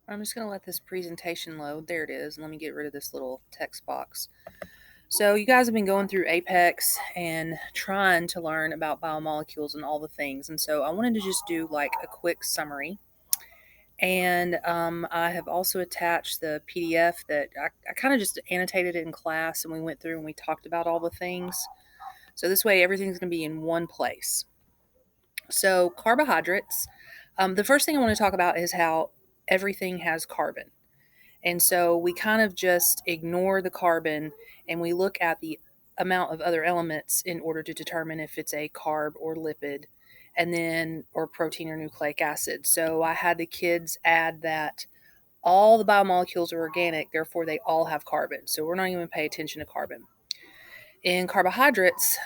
I'm just going to let this presentation load. There it is. Let me get rid of this little text box. So you guys have been going through Apex and trying to learn about biomolecules and all the things. And so I wanted to just do like a quick summary. And I have also attached the PDF that I kind of just annotated it in class, and we went through and we talked about all the things. So this way everything's going to be in one place. So carbohydrates, the first thing I want to talk about is how everything has carbon. And so we kind of just ignore the carbon and we look at the amount of other elements in order to determine if it's a carb or lipid and then or protein or nucleic acid. So I had the kids add that all the biomolecules are organic, therefore they all have carbon. So we're not even pay attention to carbon. In carbohydrates,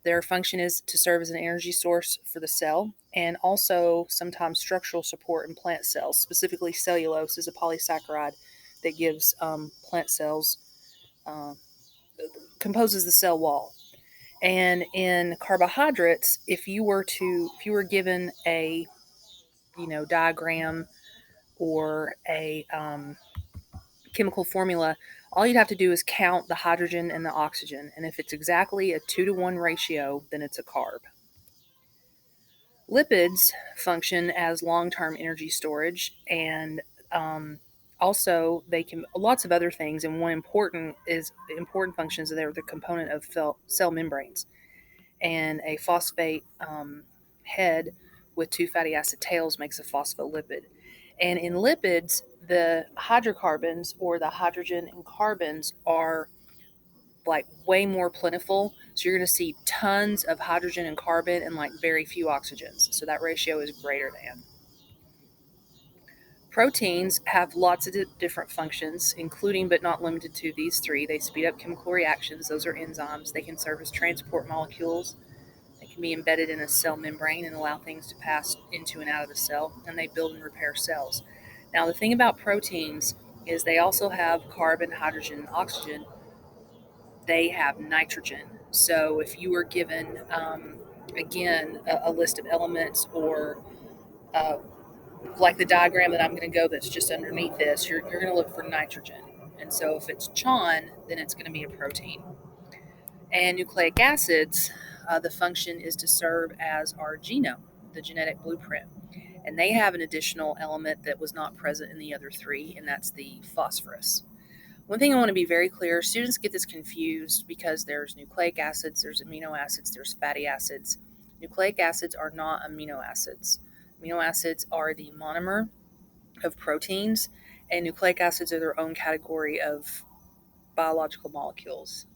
their function is to serve as an energy source for the cell and also sometimes structural support in plant cells. Specifically, cellulose is a polysaccharide that gives plant cells, uh, composes the cell wall. And in carbohydrates, if you were given a diagram or a chemical formula, all you'd have to do is count the hydrogen and the oxygen. And if it's exactly a 2-to-1 ratio, then it's a carb. Lipids function as long term energy storage, and also they can lots of other things. And one important functions. They're the component of cell membranes, and a phosphate head with two fatty acid tails makes a phospholipid. And in lipids, the hydrocarbons or the hydrogen and carbons are like way more plentiful. So you're going to see tons of hydrogen and carbon and like very few oxygens. So that ratio is greater than. Proteins have lots of different functions, including but not limited to these three. They speed up chemical reactions, those are enzymes. They can serve as transport molecules. They can be embedded in a cell membrane and allow things to pass into and out of the cell, and they build and repair cells. Now, the thing about proteins is they also have carbon, hydrogen, and oxygen. They have nitrogen. So if you were given, again, a list of elements or uh, like the diagram that I'm going to go that's just underneath this, you're going to look for nitrogen. And so if it's CHON, then it's going to be a protein. And nucleic acids, the function is to serve as our genome, the genetic blueprint. And they have an additional element that was not present in the other three, and that's the phosphorus. One thing I want to be very clear, students get this confused because there's nucleic acids, there's amino acids, there's fatty acids. Nucleic acids are not amino acids. Amino acids are the monomer of proteins, and nucleic acids are their own category of biological molecules.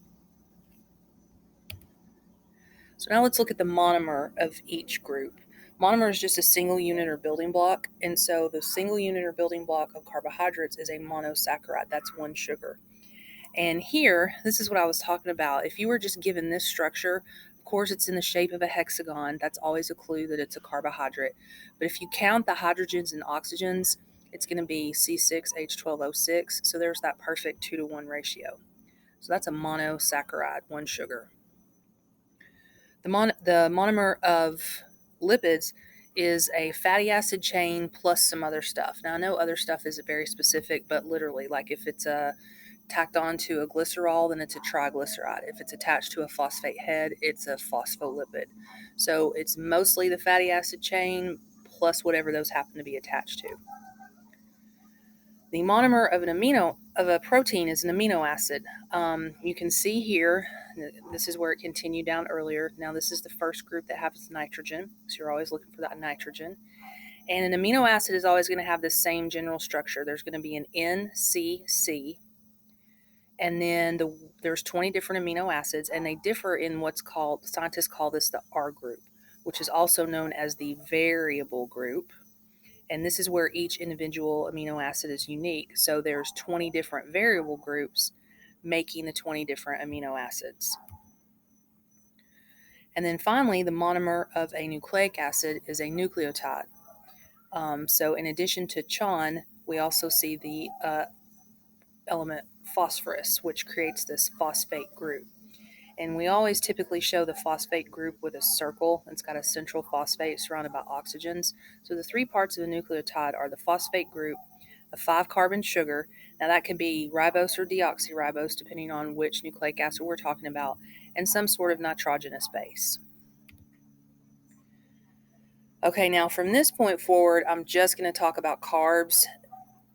So now let's look at the monomer of each group. Monomer is just a single unit or building block, and so the single unit or building block of carbohydrates is a monosaccharide. That's one sugar. And here, this is what I was talking about. If you were just given this structure, of course, it's in the shape of a hexagon. That's always a clue that it's a carbohydrate. But if you count the hydrogens and oxygens, it's going to be C6H12O6. So there's that perfect 2-to-1 ratio. So that's a monosaccharide, one sugar. The monomer of lipids is a fatty acid chain plus some other stuff. Now, I know other stuff isn't very specific, but literally, like if it's tacked onto a glycerol, then it's a triglyceride. If it's attached to a phosphate head, it's a phospholipid. So it's mostly the fatty acid chain plus whatever those happen to be attached to. The monomer of a protein is an amino acid. You can see here, this is where it continued down earlier. Now this is the first group that has nitrogen, so you're always looking for that nitrogen. And an amino acid is always going to have the same general structure. There's going to be an NCC, and then there's 20 different amino acids, and they differ in scientists call this the R group, which is also known as the variable group. And this is where each individual amino acid is unique. So there's 20 different variable groups making the 20 different amino acids. And then finally, the monomer of a nucleic acid is a nucleotide. So in addition to CHON, we also see the element phosphorus, which creates this phosphate group. And we always typically show the phosphate group with a circle. It's got a central phosphate surrounded by oxygens. So the three parts of the nucleotide are the phosphate group, a 5-carbon sugar. Now, that could be ribose or deoxyribose, depending on which nucleic acid we're talking about, and some sort of nitrogenous base. Okay, now from this point forward, I'm just going to talk about carbs,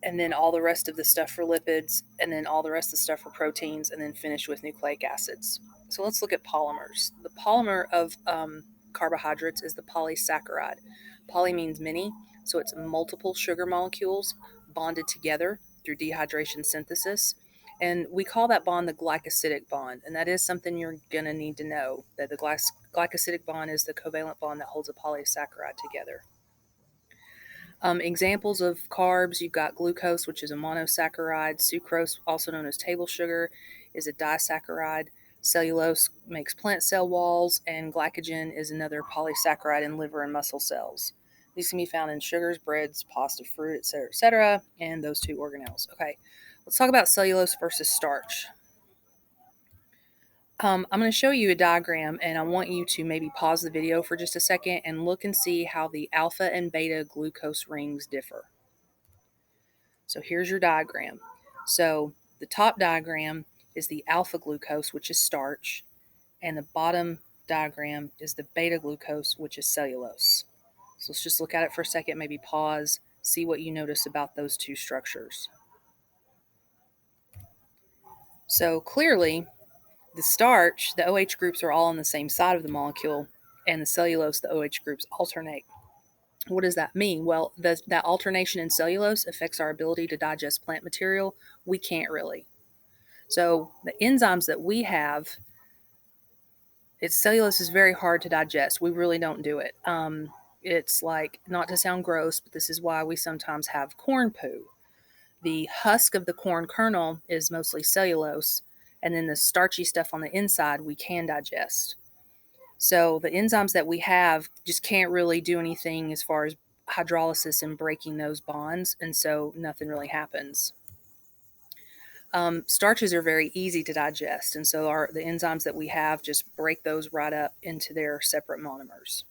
and then all the rest of the stuff for lipids, and then all the rest of the stuff for proteins, and then finish with nucleic acids. So let's look at polymers. The polymer of carbohydrates is the polysaccharide. Poly means many, so it's multiple sugar molecules bonded together through dehydration synthesis. And we call that bond the glycosidic bond. And that is something you're going to need to know, that the glycosidic bond is the covalent bond that holds a polysaccharide together. Examples of carbs, you've got glucose, which is a monosaccharide. Sucrose, also known as table sugar, is a disaccharide. Cellulose makes plant cell walls, and glycogen is another polysaccharide in liver and muscle cells. These can be found in sugars, breads, pasta, fruit, etc., and those two organelles. Okay, let's talk about cellulose versus starch. I'm going to show you a diagram, and I want you to maybe pause the video for just a second and look and see how the alpha and beta glucose rings differ. So here's your diagram. So the top diagram is the alpha glucose, which is starch, and the bottom diagram is the beta glucose, which is cellulose. So let's just look at it for a second, maybe pause, see what you notice about those two structures. So clearly, the starch, the OH groups are all on the same side of the molecule, and the cellulose, the OH groups alternate. What does that mean? Well, that alternation in cellulose affects our ability to digest plant material. We can't really. So the enzymes that we have, cellulose is very hard to digest. We really don't do it. It's like, not to sound gross, but this is why we sometimes have corn poo. The husk of the corn kernel is mostly cellulose, and then the starchy stuff on the inside we can digest. So the enzymes that we have just can't really do anything as far as hydrolysis and breaking those bonds, and so nothing really happens. Starches are very easy to digest, and so the enzymes that we have just break those right up into their separate monomers.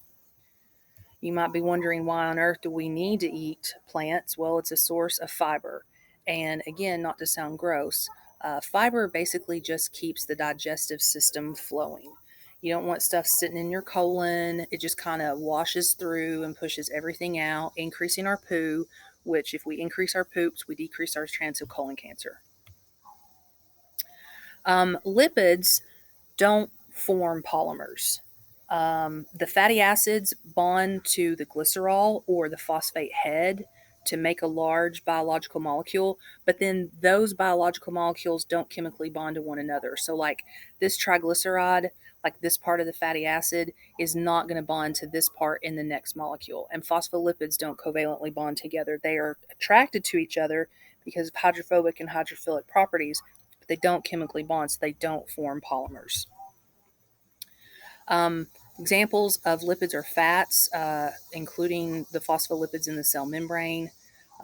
You might be wondering, why on earth do we need to eat plants? Well, it's a source of fiber. And again, not to sound gross, fiber basically just keeps the digestive system flowing. You don't want stuff sitting in your colon. It just kind of washes through and pushes everything out, increasing our poo, which if we increase our poops, we decrease our chance of colon cancer. Lipids don't form polymers. The fatty acids bond to the glycerol or the phosphate head to make a large biological molecule, but then those biological molecules don't chemically bond to one another. So like this triglyceride, like this part of the fatty acid, is not going to bond to this part in the next molecule. And phospholipids don't covalently bond together. They are attracted to each other because of hydrophobic and hydrophilic properties, but they don't chemically bond, so they don't form polymers. Examples of lipids are fats, including the phospholipids in the cell membrane,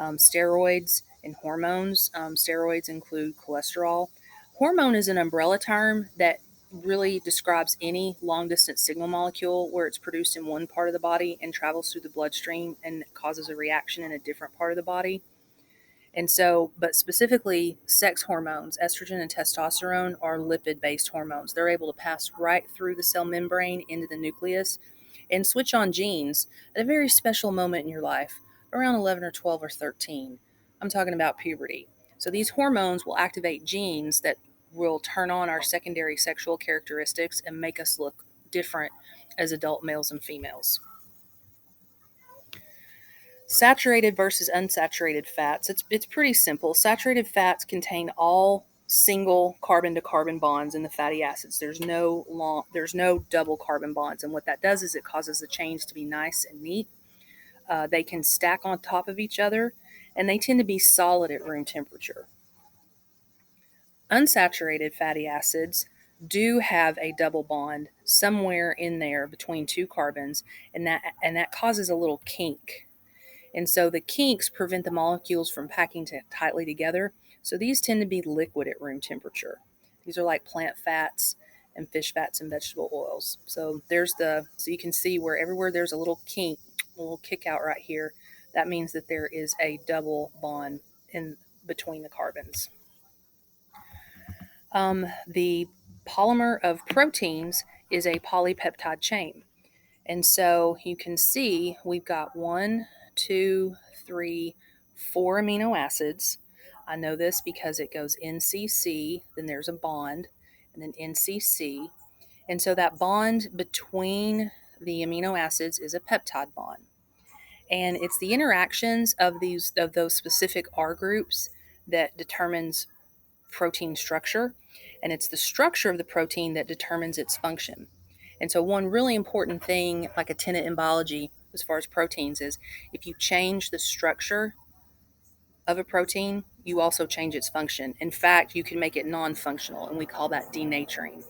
steroids, and hormones. Steroids include cholesterol. Hormone is an umbrella term that really describes any long distance signal molecule where it's produced in one part of the body and travels through the bloodstream and causes a reaction in a different part of the body. And so, but specifically, sex hormones, estrogen and testosterone, are lipid based hormones. They're able to pass right through the cell membrane into the nucleus and switch on genes at a very special moment in your life, around 11 or 12 or 13. I'm talking about puberty. So, these hormones will activate genes that will turn on our secondary sexual characteristics and make us look different as adult males and females. Saturated versus unsaturated fats. It's pretty simple. Saturated fats contain all single carbon to carbon bonds in the fatty acids. There's no double carbon bonds, and what that does is it causes the chains to be nice and neat. They can stack on top of each other, and they tend to be solid at room temperature. Unsaturated fatty acids do have a double bond somewhere in there between two carbons, and that causes a little kink. And so the kinks prevent the molecules from packing tightly together. So these tend to be liquid at room temperature. These are like plant fats and fish fats and vegetable oils. So so you can see where everywhere there's a little kink, a little kick out right here, that means that there is a double bond in between the carbons. The polymer of proteins is a polypeptide chain. And so you can see we've got 1, 2, 3, 4 amino acids. I know this because it goes NCC, then there's a bond, and then NCC. And so that bond between the amino acids is a peptide bond. And it's the interactions of those specific R groups that determines protein structure, and it's the structure of the protein that determines its function. And so one really important thing, like a tenet in biology as far as proteins, is if you change the structure of a protein, you also change its function. In fact, you can make it non-functional, and we call that denaturing.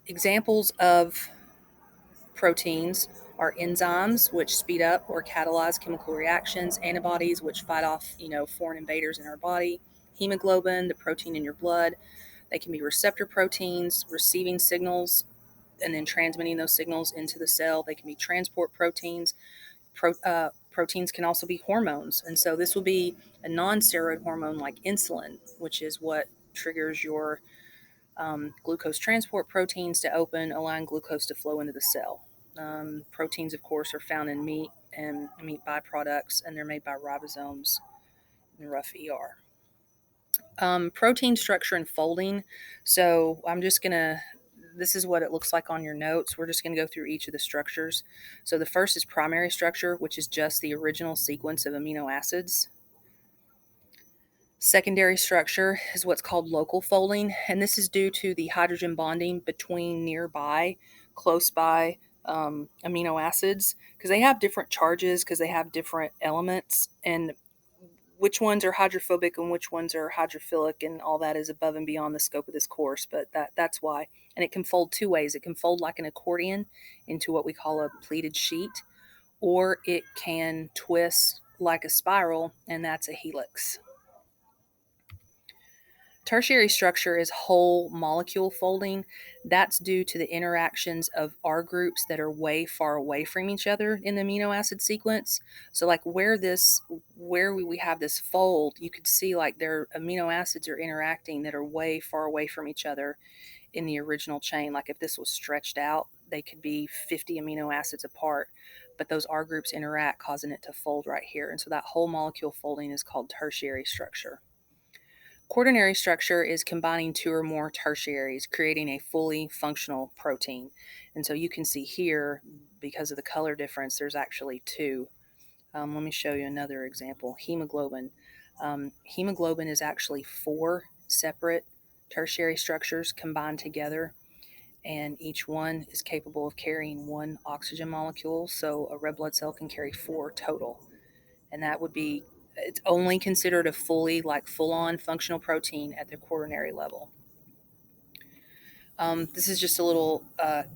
Examples of proteins are enzymes, which speed up or catalyze chemical reactions, antibodies, which fight off, foreign invaders in our body, hemoglobin, the protein in your blood. They can be receptor proteins, receiving signals and then transmitting those signals into the cell. They can be transport proteins. Proteins can also be hormones. And so this will be a non-steroid hormone like insulin, which is what triggers your glucose transport proteins to open, allowing glucose to flow into the cell. Proteins, of course, are found in meat and meat byproducts, and they're made by ribosomes in rough ER. Protein structure and folding. So this is what it looks like on your notes. We're just going to go through each of the structures. So the first is primary structure, which is just the original sequence of amino acids. Secondary structure is what's called local folding, and this is due to the hydrogen bonding between nearby, close by amino acids, because they have different charges, because they have different elements, and which ones are hydrophobic and which ones are hydrophilic, and all that is above and beyond the scope of this course, but that's why. And it can fold two ways. It can fold like an accordion into what we call a pleated sheet, or it can twist like a spiral, and that's a helix. Tertiary structure is whole molecule folding. That's due to the interactions of R groups that are way far away from each other in the amino acid sequence. So like where we have this fold, you could see like their amino acids are interacting that are way far away from each other in the original chain. Like if this was stretched out, they could be 50 amino acids apart, but those R groups interact, causing it to fold right here. And so that whole molecule folding is called tertiary structure. Quaternary structure is combining two or more tertiaries, creating a fully functional protein. And so you can see here, because of the color difference, there's actually two. Let me show you another example. Hemoglobin. Hemoglobin is actually 4 separate tertiary structures combined together, and each one is capable of carrying 1 oxygen molecule. So a red blood cell can carry 4 total. And that would be, it's only considered a full-on functional protein at the quaternary level. This is just a little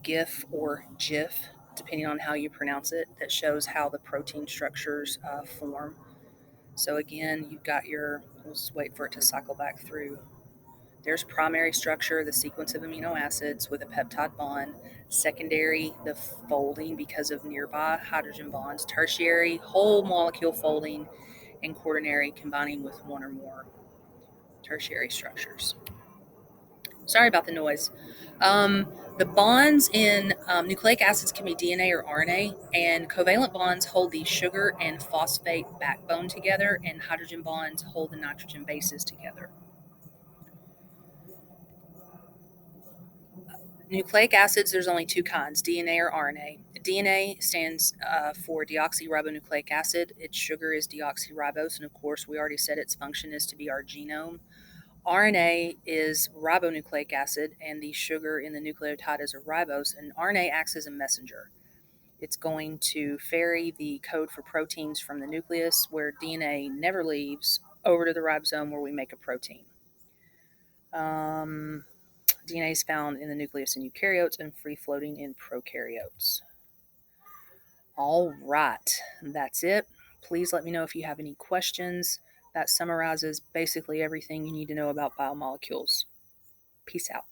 GIF or GIF, depending on how you pronounce it, that shows how the protein structures form. So again, you've got we'll just wait for it to cycle back through. There's primary structure, the sequence of amino acids with a peptide bond. Secondary, the folding because of nearby hydrogen bonds. Tertiary, whole molecule folding. And quaternary, combining with 1 or more tertiary structures. Sorry about the noise. The bonds in nucleic acids can be DNA or RNA, and covalent bonds hold the sugar and phosphate backbone together, and hydrogen bonds hold the nitrogen bases together. Nucleic acids, there's only 2 kinds, DNA or RNA. DNA stands for deoxyribonucleic acid. Its sugar is deoxyribose, and of course, we already said its function is to be our genome. RNA is ribonucleic acid, and the sugar in the nucleotide is a ribose, and RNA acts as a messenger. It's going to ferry the code for proteins from the nucleus, where DNA never leaves, over to the ribosome where we make a protein. DNA is found in the nucleus in eukaryotes and free-floating in prokaryotes. All right, that's it. Please let me know if you have any questions. That summarizes basically everything you need to know about biomolecules. Peace out.